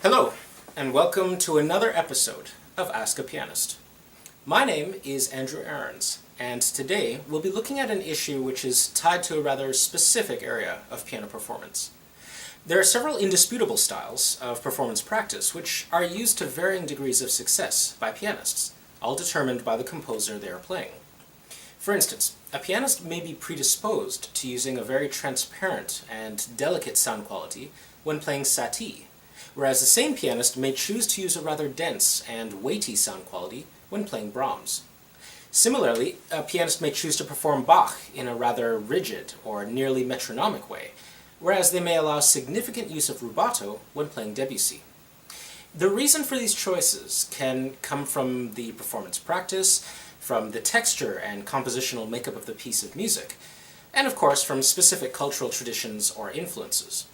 Hello, and welcome to another episode of Ask a Pianist. My name is Andrew Ahrens, and today we'll be looking at an issue which is tied to a rather specific area of piano performance. There are several indisputable styles of performance practice which are used to varying degrees of success by pianists, all determined by the composer they are playing. For instance, a pianist may be predisposed to using a very transparent and delicate sound quality when playing Satie, whereas the same pianist may choose to use a rather dense and weighty sound quality when playing Brahms. Similarly, a pianist may choose to perform Bach in a rather rigid or nearly metronomic way, whereas they may allow significant use of rubato when playing Debussy. The reason for these choices can come from the performance practice, from the texture and compositional makeup of the piece of music, and of course from specific cultural traditions or influences.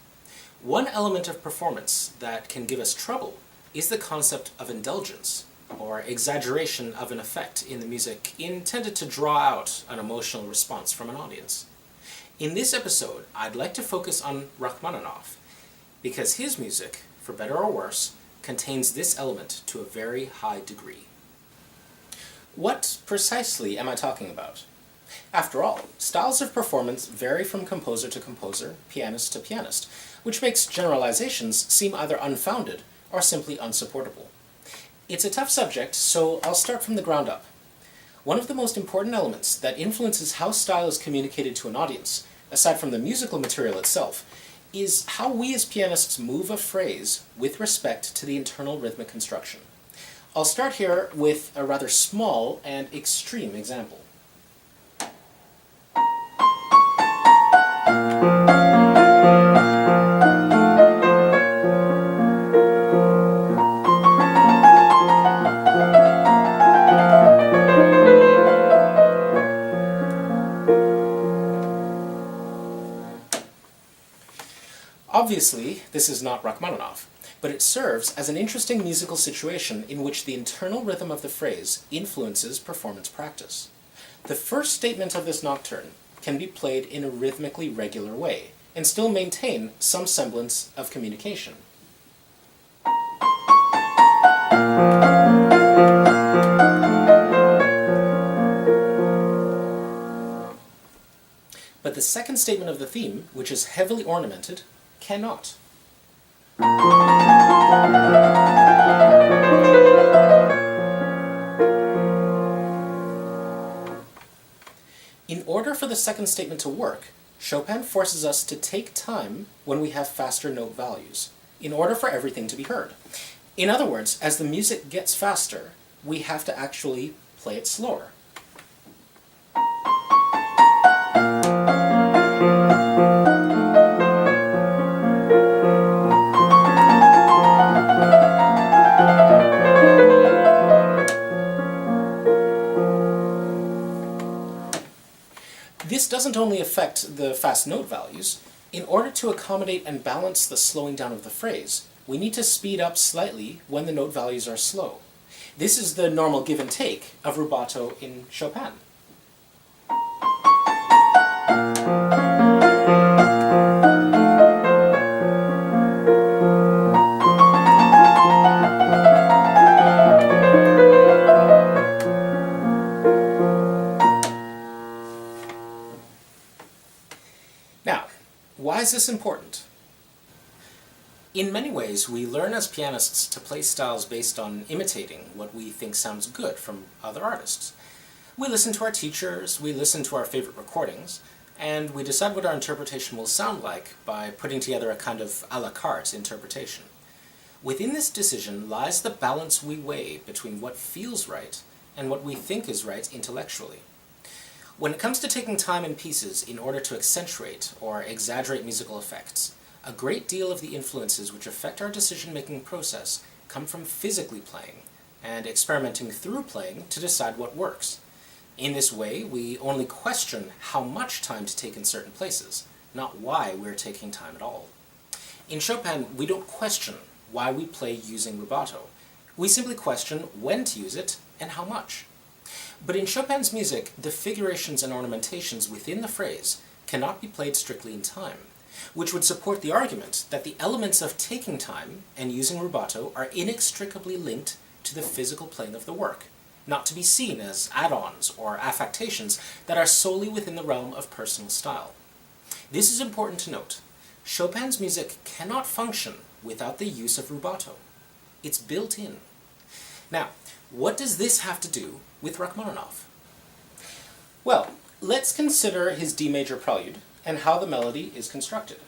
One element of performance that can give us trouble is the concept of indulgence, or exaggeration of an effect in the music intended to draw out an emotional response from an audience. In this episode, I'd like to focus on Rachmaninoff, because his music, for better or worse, contains this element to a very high degree. What precisely am I talking about? After all, styles of performance vary from composer to composer, pianist to pianist, which makes generalizations seem either unfounded or simply unsupportable. It's a tough subject, so I'll start from the ground up. One of the most important elements that influences how style is communicated to an audience, aside from the musical material itself, is how we as pianists move a phrase with respect to the internal rhythmic construction. I'll start here with a rather small and extreme example. Obviously, this is not Rachmaninoff, but it serves as an interesting musical situation in which the internal rhythm of the phrase influences performance practice. The first statement of this nocturne can be played in a rhythmically regular way, and still maintain some semblance of communication. But the second statement of the theme, which is heavily ornamented, cannot. In order for the second statement to work, Chopin forces us to take time when we have faster note values, in order for everything to be heard. In other words, as the music gets faster, we have to actually play it slower. This doesn't only affect the fast note values. In order to accommodate and balance the slowing down of the phrase, we need to speed up slightly when the note values are slow. This is the normal give and take of rubato in Chopin. Why is this important? In many ways, we learn as pianists to play styles based on imitating what we think sounds good from other artists. We listen to our teachers, we listen to our favorite recordings, and we decide what our interpretation will sound like by putting together a kind of a la carte interpretation. Within this decision lies the balance we weigh between what feels right and what we think is right intellectually. When it comes to taking time in pieces in order to accentuate or exaggerate musical effects, a great deal of the influences which affect our decision-making process come from physically playing, and experimenting through playing to decide what works. In this way, we only question how much time to take in certain places, not why we're taking time at all. In Chopin, we don't question why we play using rubato. We simply question when to use it and how much. But in Chopin's music, the figurations and ornamentations within the phrase cannot be played strictly in time. which would support the argument that the elements of taking time and using rubato are inextricably linked to the physical plane of the work, not to be seen as add-ons or affectations that are solely within the realm of personal style. This is important to note. Chopin's music cannot function without the use of rubato. It's built in. Now, what does this have to do with Rachmaninoff? Well, let's consider his D major Prelude and how the melody is constructed.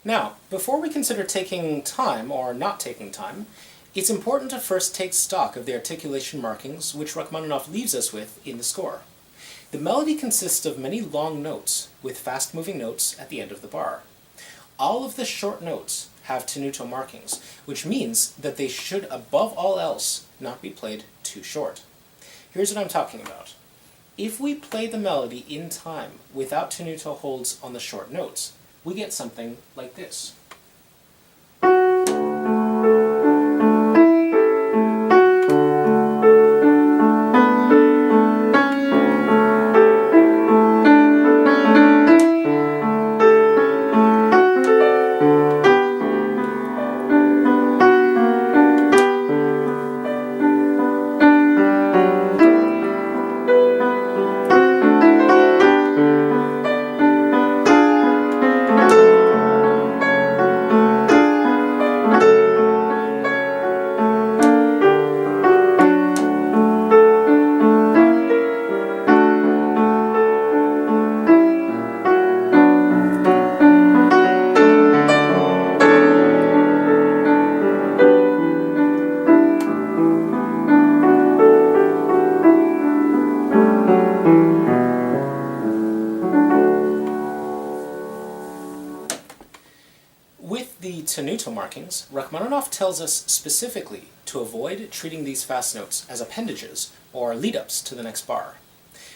Now, before we consider taking time or not taking time, it's important to first take stock of the articulation markings which Rachmaninoff leaves us with in the score. The melody consists of many long notes, with fast-moving notes at the end of the bar. All of the short notes have tenuto markings, which means that they should, above all else, not be played too short. Here's what I'm talking about. If we play the melody in time without tenuto holds on the short notes, we get something like this. With the tenuto markings, Rachmaninoff tells us specifically to avoid treating these fast notes as appendages or lead-ups to the next bar.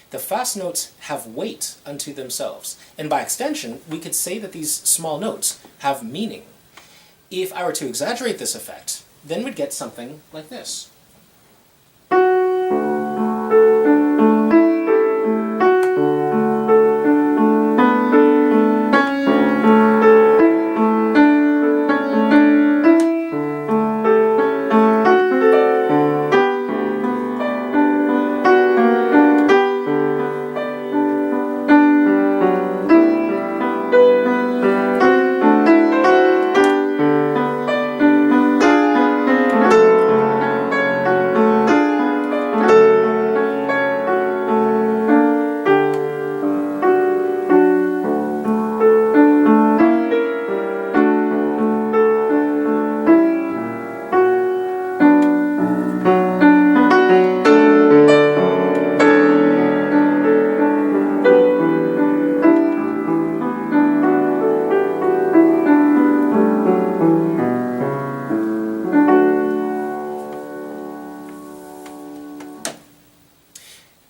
The fast notes have weight unto themselves, and by extension, we could say that these small notes have meaning. If I were to exaggerate this effect, then we'd get something like this.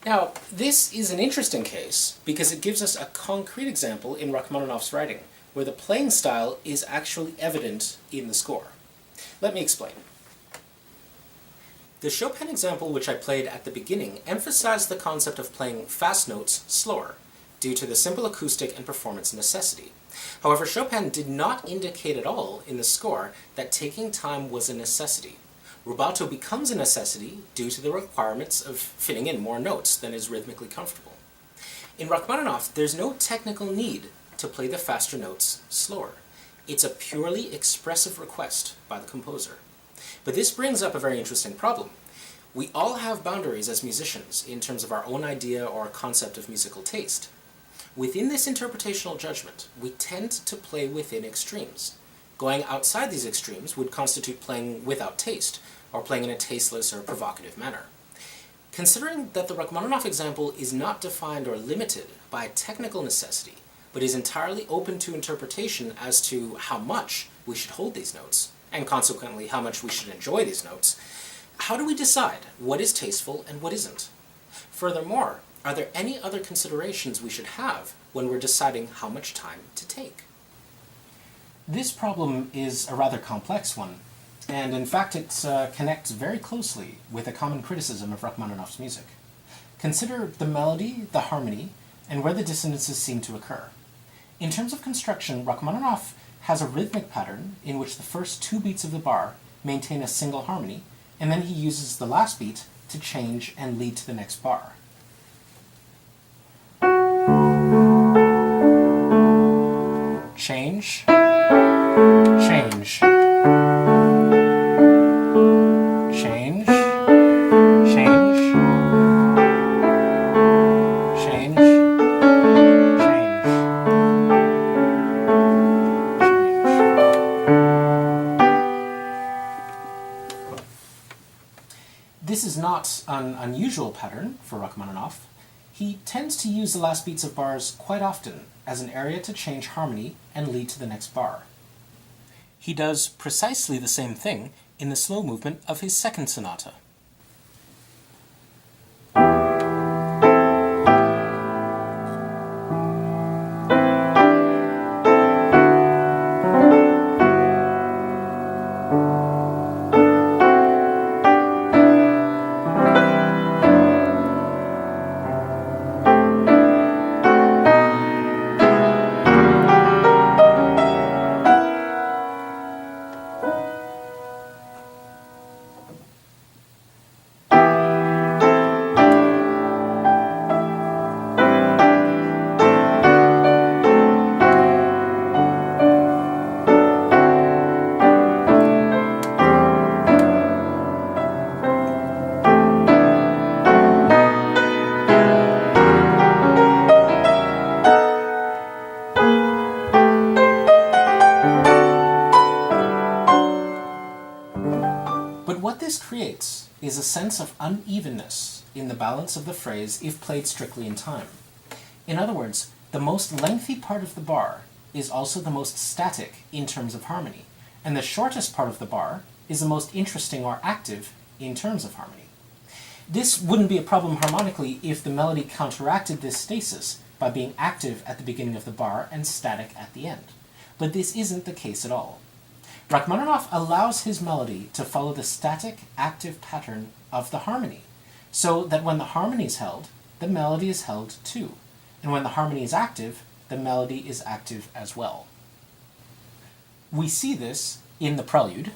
Now, this is an interesting case because it gives us a concrete example in Rachmaninoff's writing, where the playing style is actually evident in the score. Let me explain. The Chopin example which I played at the beginning emphasized the concept of playing fast notes slower, due to the simple acoustic and performance necessity. However, Chopin did not indicate at all in the score that taking time was a necessity. Rubato becomes a necessity due to the requirements of fitting in more notes than is rhythmically comfortable. In Rachmaninoff, there's no technical need to play the faster notes slower. It's a purely expressive request by the composer. But this brings up a very interesting problem. We all have boundaries as musicians in terms of our own idea or concept of musical taste. Within this interpretational judgment, we tend to play within extremes. Going outside these extremes would constitute playing without taste, or playing in a tasteless or provocative manner. Considering that the Rachmaninoff example is not defined or limited by technical necessity, but is entirely open to interpretation as to how much we should hold these notes, and consequently how much we should enjoy these notes, how do we decide what is tasteful and what isn't? Furthermore, are there any other considerations we should have when we're deciding how much time to take? This problem is a rather complex one, and in fact it connects very closely with a common criticism of Rachmaninoff's music. Consider the melody, the harmony, and where the dissonances seem to occur. In terms of construction, Rachmaninoff has a rhythmic pattern in which the first two beats of the bar maintain a single harmony, and then he uses the last beat to change and lead to the next bar. Change, change, change, change, change, change, This is not an unusual pattern for Rachmaninoff. He tends to use the last beats of bars quite often as an area to change harmony and lead to the next bar. He does precisely the same thing in the slow movement of his second sonata. What this creates is a sense of unevenness in the balance of the phrase if played strictly in time. In other words, the most lengthy part of the bar is also the most static in terms of harmony, and the shortest part of the bar is the most interesting or active in terms of harmony. This wouldn't be a problem harmonically if the melody counteracted this stasis by being active at the beginning of the bar and static at the end. But this isn't the case at all. Rachmaninoff allows his melody to follow the static, active pattern of the harmony, so that when the harmony is held, the melody is held too. And when the harmony is active, the melody is active as well. We see this in the Prelude.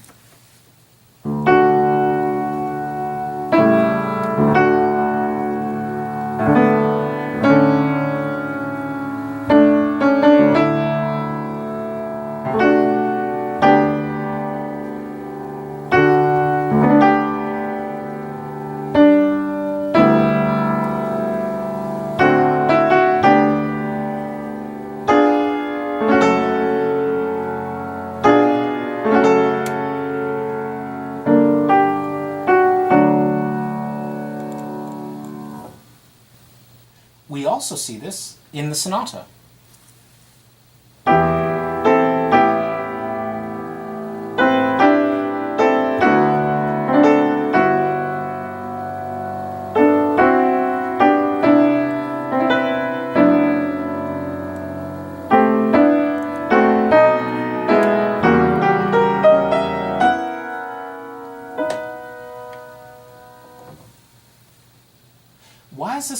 We also see this in the sonata.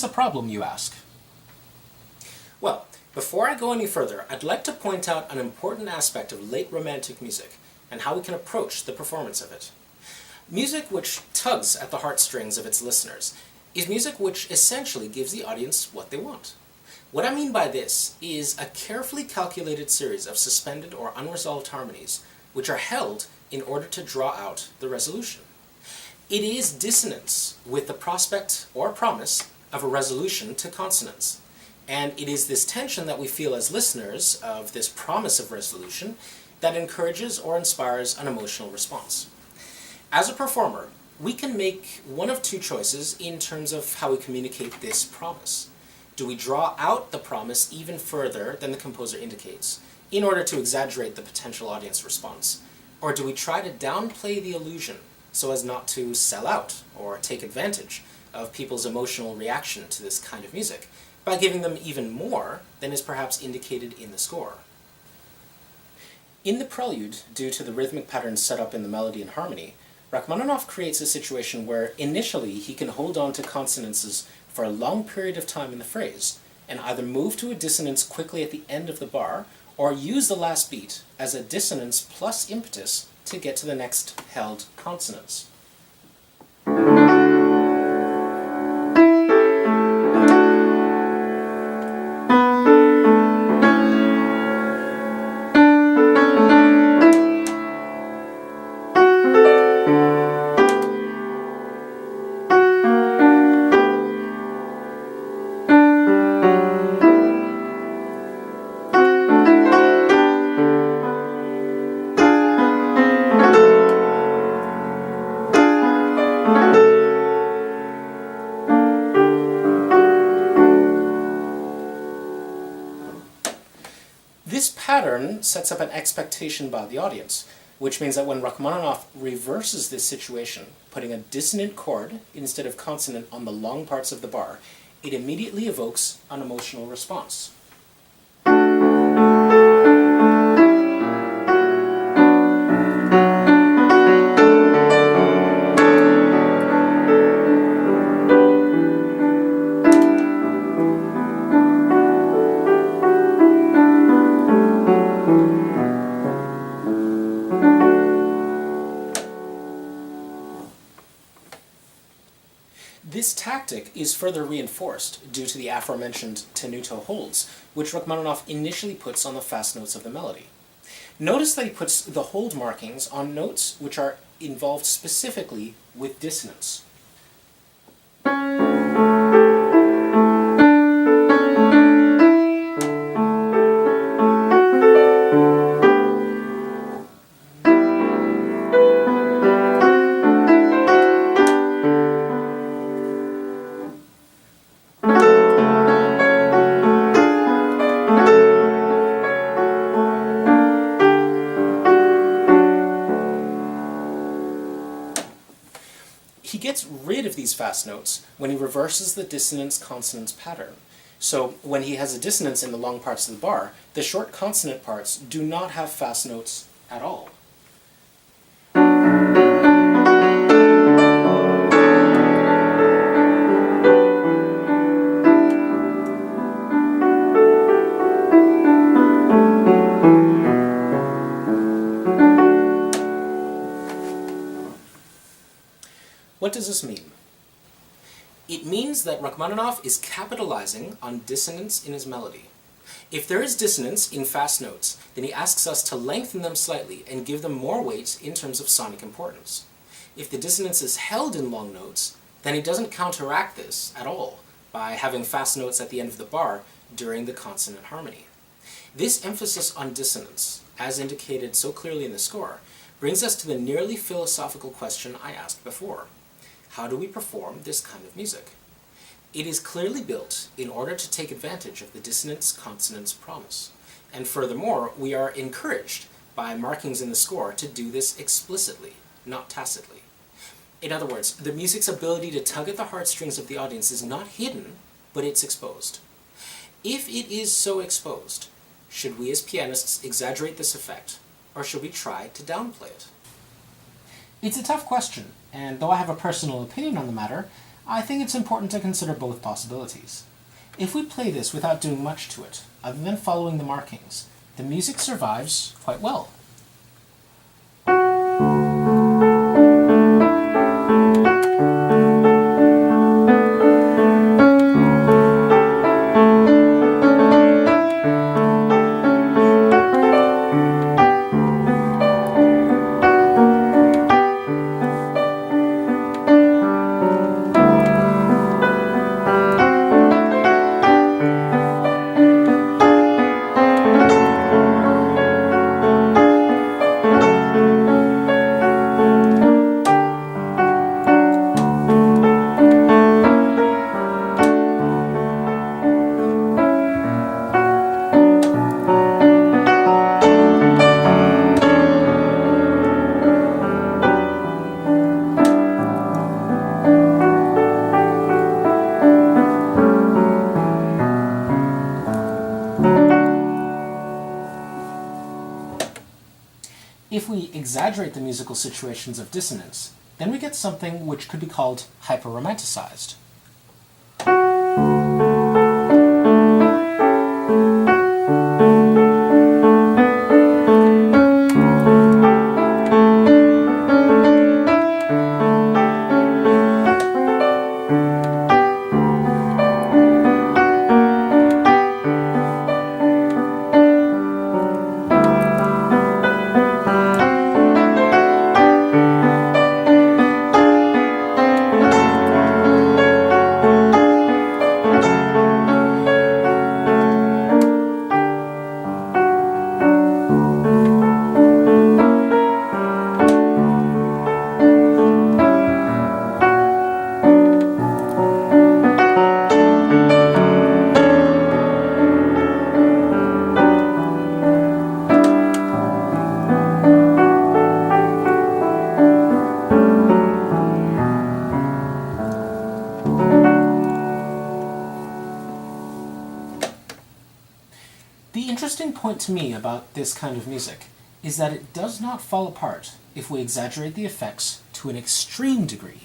the problem, you ask? Well, before I go any further, I'd like to point out an important aspect of late Romantic music and how we can approach the performance of it. Music which tugs at the heartstrings of its listeners is music which essentially gives the audience what they want. What I mean by this is a carefully calculated series of suspended or unresolved harmonies which are held in order to draw out the resolution. It is dissonance with the prospect or promise of a resolution to consonance, and it is this tension that we feel as listeners of this promise of resolution that encourages or inspires an emotional response. As a performer, we can make one of two choices in terms of how we communicate this promise. Do we draw out the promise even further than the composer indicates in order to exaggerate the potential audience response? Or do we try to downplay the illusion so as not to sell out or take advantage of people's emotional reaction to this kind of music by giving them even more than is perhaps indicated in the score? In the Prelude, due to the rhythmic patterns set up in the melody and harmony, Rachmaninoff creates a situation where initially he can hold on to consonances for a long period of time in the phrase, and either move to a dissonance quickly at the end of the bar, or use the last beat as a dissonance plus impetus to get to the next held consonance. This pattern sets up an expectation by the audience, which means that when Rachmaninoff reverses this situation, putting a dissonant chord instead of consonant on the long parts of the bar, it immediately evokes an emotional response. This tactic is further reinforced due to the aforementioned tenuto holds, which Rachmaninoff initially puts on the fast notes of the melody. Notice that he puts the hold markings on notes which are involved specifically with dissonance. He gets rid of these fast notes when he reverses the dissonance-consonance pattern. So when he has a dissonance in the long parts of the bar, the short consonant parts do not have fast notes at all. What does this mean? It means that Rachmaninoff is capitalizing on dissonance in his melody. If there is dissonance in fast notes, then he asks us to lengthen them slightly and give them more weight in terms of sonic importance. If the dissonance is held in long notes, then he doesn't counteract this at all by having fast notes at the end of the bar during the consonant harmony. This emphasis on dissonance, as indicated so clearly in the score, brings us to the nearly philosophical question I asked before. How do we perform this kind of music? It is clearly built in order to take advantage of the dissonance-consonance promise. And furthermore, we are encouraged by markings in the score to do this explicitly, not tacitly. In other words, the music's ability to tug at the heartstrings of the audience is not hidden, but it's exposed. If it is so exposed, should we as pianists exaggerate this effect, or should we try to downplay it? It's a tough question, and though I have a personal opinion on the matter, I think it's important to consider both possibilities. If we play this without doing much to it, other than following the markings, the music survives quite well. If we exaggerate the musical situations of dissonance, then we get something which could be called hyper-romanticized. The interesting point to me about this kind of music is that it does not fall apart if we exaggerate the effects to an extreme degree.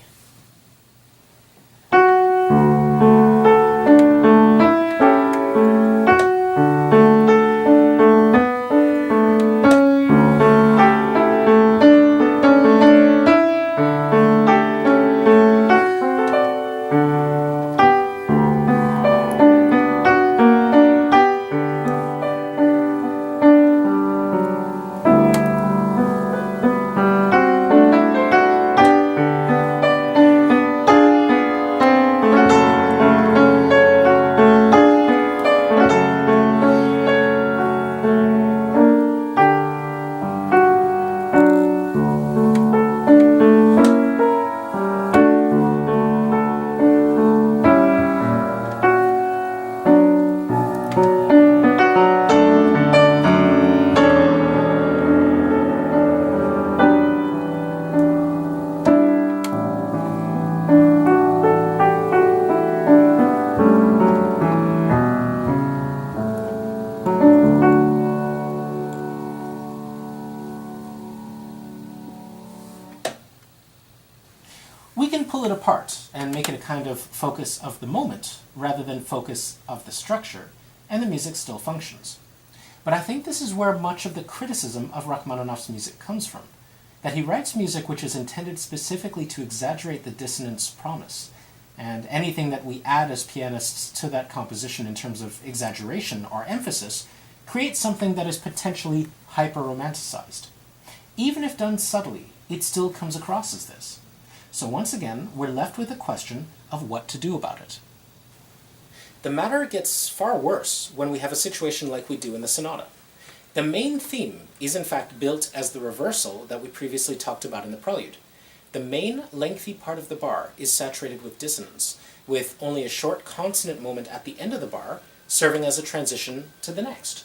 We can pull it apart and make it a kind of focus of the moment rather than focus of the structure, and the music still functions. But I think this is where much of the criticism of Rachmaninoff's music comes from, that he writes music which is intended specifically to exaggerate the dissonance promise, and anything that we add as pianists to that composition in terms of exaggeration or emphasis creates something that is potentially hyper-romanticized. Even if done subtly, it still comes across as this. So once again, we're left with the question of what to do about it. The matter gets far worse when we have a situation like we do in the sonata. The main theme is in fact built as the reversal that we previously talked about in the Prelude. The main lengthy part of the bar is saturated with dissonance, with only a short consonant moment at the end of the bar serving as a transition to the next.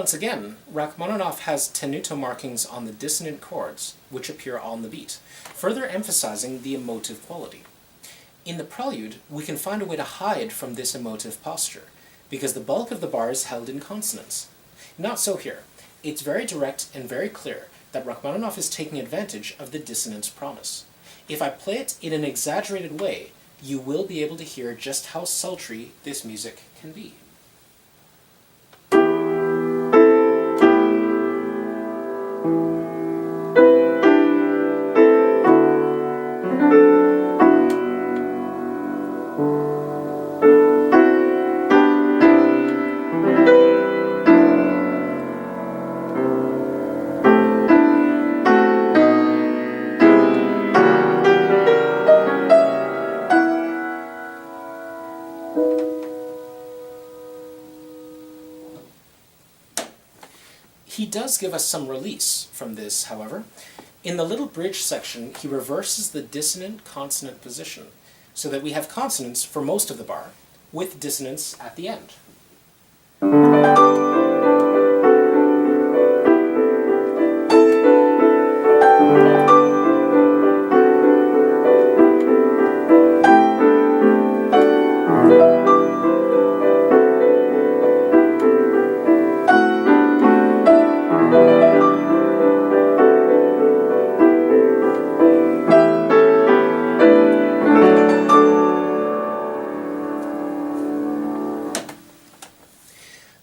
Once again, Rachmaninoff has tenuto markings on the dissonant chords, which appear on the beat, further emphasizing the emotive quality. In the Prelude, we can find a way to hide from this emotive posture, because the bulk of the bar is held in consonants. Not so here. It's very direct and very clear that Rachmaninoff is taking advantage of the dissonance promise. If I play it in an exaggerated way, you will be able to hear just how sultry this music can be. He does give us some release from this, however. In the little bridge section, he reverses the dissonant-consonant position, so that we have consonants for most of the bar, with dissonance at the end.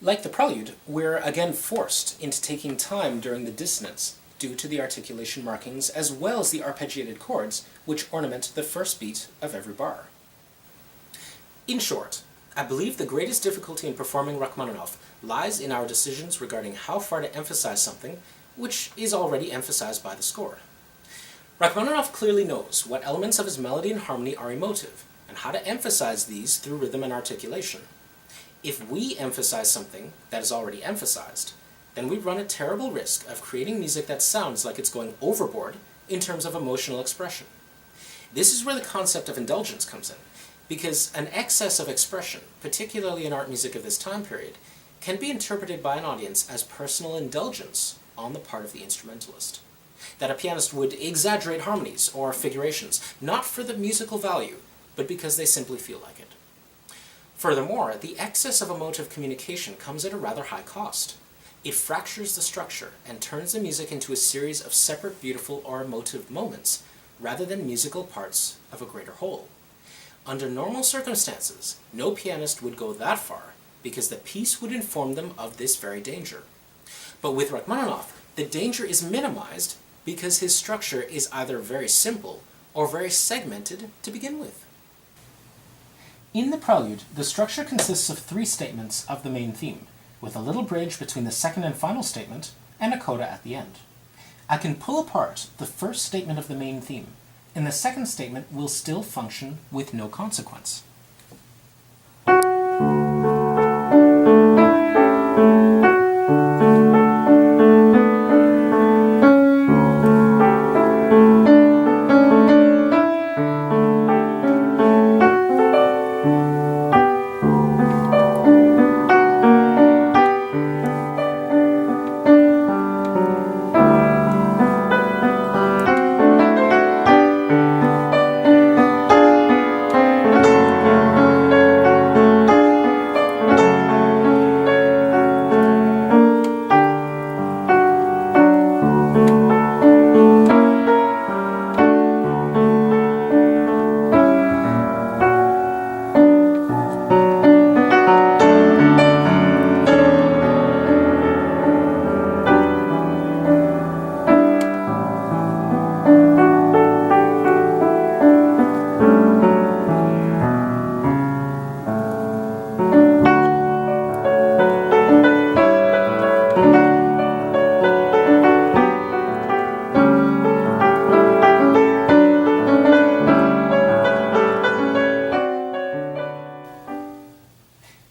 Like the Prelude, we're again forced into taking time during the dissonance due to the articulation markings as well as the arpeggiated chords which ornament the first beat of every bar. In short, I believe the greatest difficulty in performing Rachmaninoff lies in our decisions regarding how far to emphasize something which is already emphasized by the score. Rachmaninoff clearly knows what elements of his melody and harmony are emotive, and how to emphasize these through rhythm and articulation. If we emphasize something that is already emphasized, then we run a terrible risk of creating music that sounds like it's going overboard in terms of emotional expression. This is where the concept of indulgence comes in, because an excess of expression, particularly in art music of this time period, can be interpreted by an audience as personal indulgence on the part of the instrumentalist. That a pianist would exaggerate harmonies or figurations, not for the musical value, but because they simply feel like it. Furthermore, the excess of emotive communication comes at a rather high cost. It fractures the structure and turns the music into a series of separate beautiful or emotive moments, rather than musical parts of a greater whole. Under normal circumstances, no pianist would go that far, because the piece would inform them of this very danger. But with Rachmaninoff, the danger is minimized because his structure is either very simple or very segmented to begin with. In the Prelude, the structure consists of 3 statements of the main theme, with a little bridge between the second and final statement, and a coda at the end. I can pull apart the first statement of the main theme, and the second statement will still function with no consequence.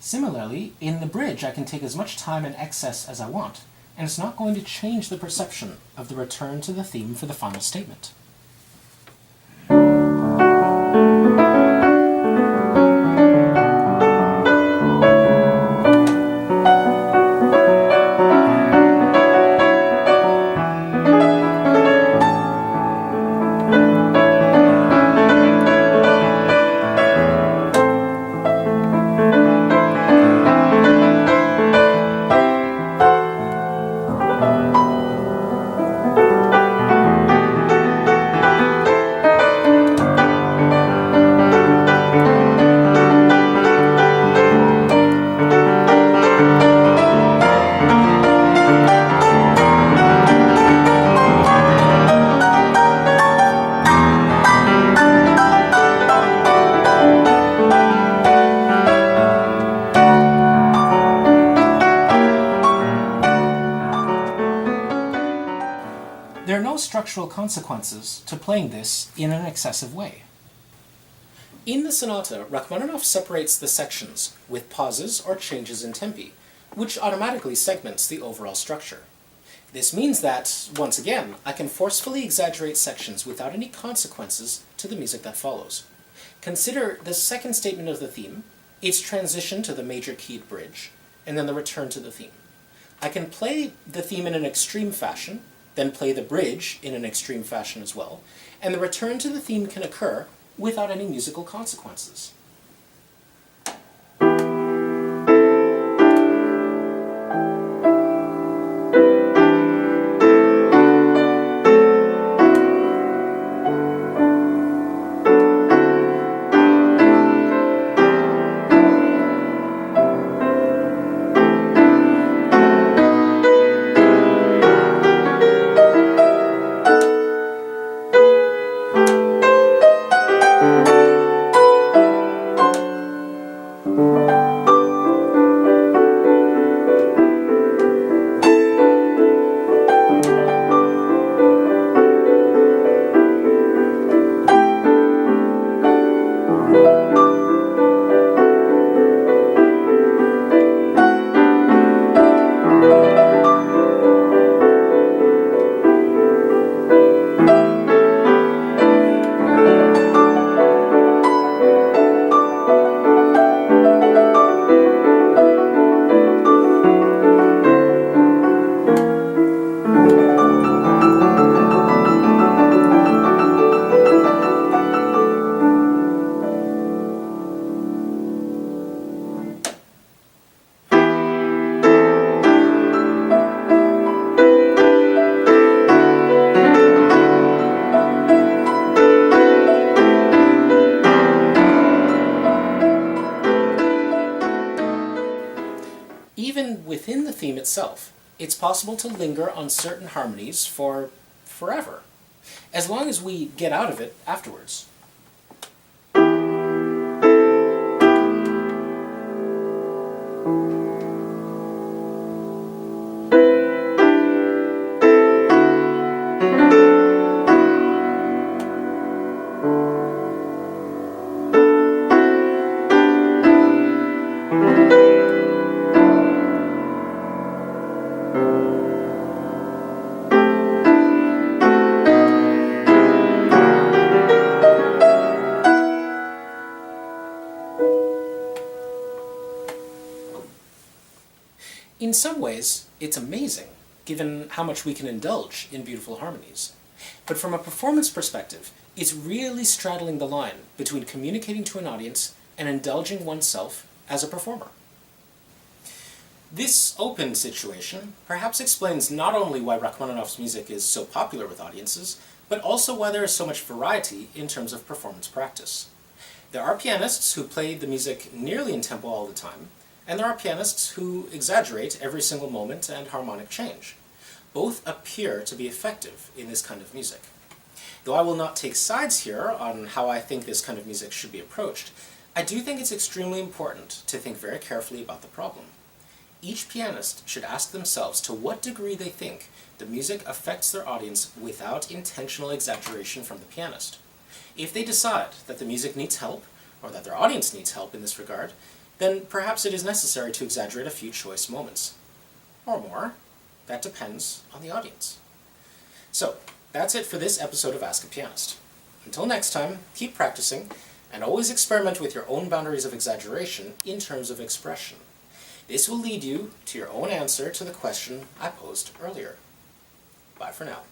Similarly, in the bridge I can take as much time in excess as I want, and it's not going to change the perception of the return to the theme for the final statement. natural consequences to playing this in an excessive way. In the sonata, Rachmaninoff separates the sections with pauses or changes in tempi, which automatically segments the overall structure. This means that, once again, I can forcefully exaggerate sections without any consequences to the music that follows. Consider the second statement of the theme, its transition to the major keyed bridge, and then the return to the theme. I can play the theme in an extreme fashion, then play the bridge in an extreme fashion as well, and the return to the theme can occur without any musical consequences. Even within the theme itself, it's possible to linger on certain harmonies for forever, as long as we get out of it afterwards. In some ways, it's amazing, given how much we can indulge in beautiful harmonies. But from a performance perspective, it's really straddling the line between communicating to an audience and indulging oneself as a performer. This open situation perhaps explains not only why Rachmaninoff's music is so popular with audiences, but also why there is so much variety in terms of performance practice. There are pianists who play the music nearly in tempo all the time, and there are pianists who exaggerate every single moment and harmonic change. Both appear to be effective in this kind of music. Though I will not take sides here on how I think this kind of music should be approached, I do think it's extremely important to think very carefully about the problem. Each pianist should ask themselves to what degree they think the music affects their audience without intentional exaggeration from the pianist. If they decide that the music needs help, or that their audience needs help in this regard, then perhaps it is necessary to exaggerate a few choice moments. Or more. That depends on the audience. So, that's it for this episode of Ask a Pianist. Until next time, keep practicing, and always experiment with your own boundaries of exaggeration in terms of expression. This will lead you to your own answer to the question I posed earlier. Bye for now.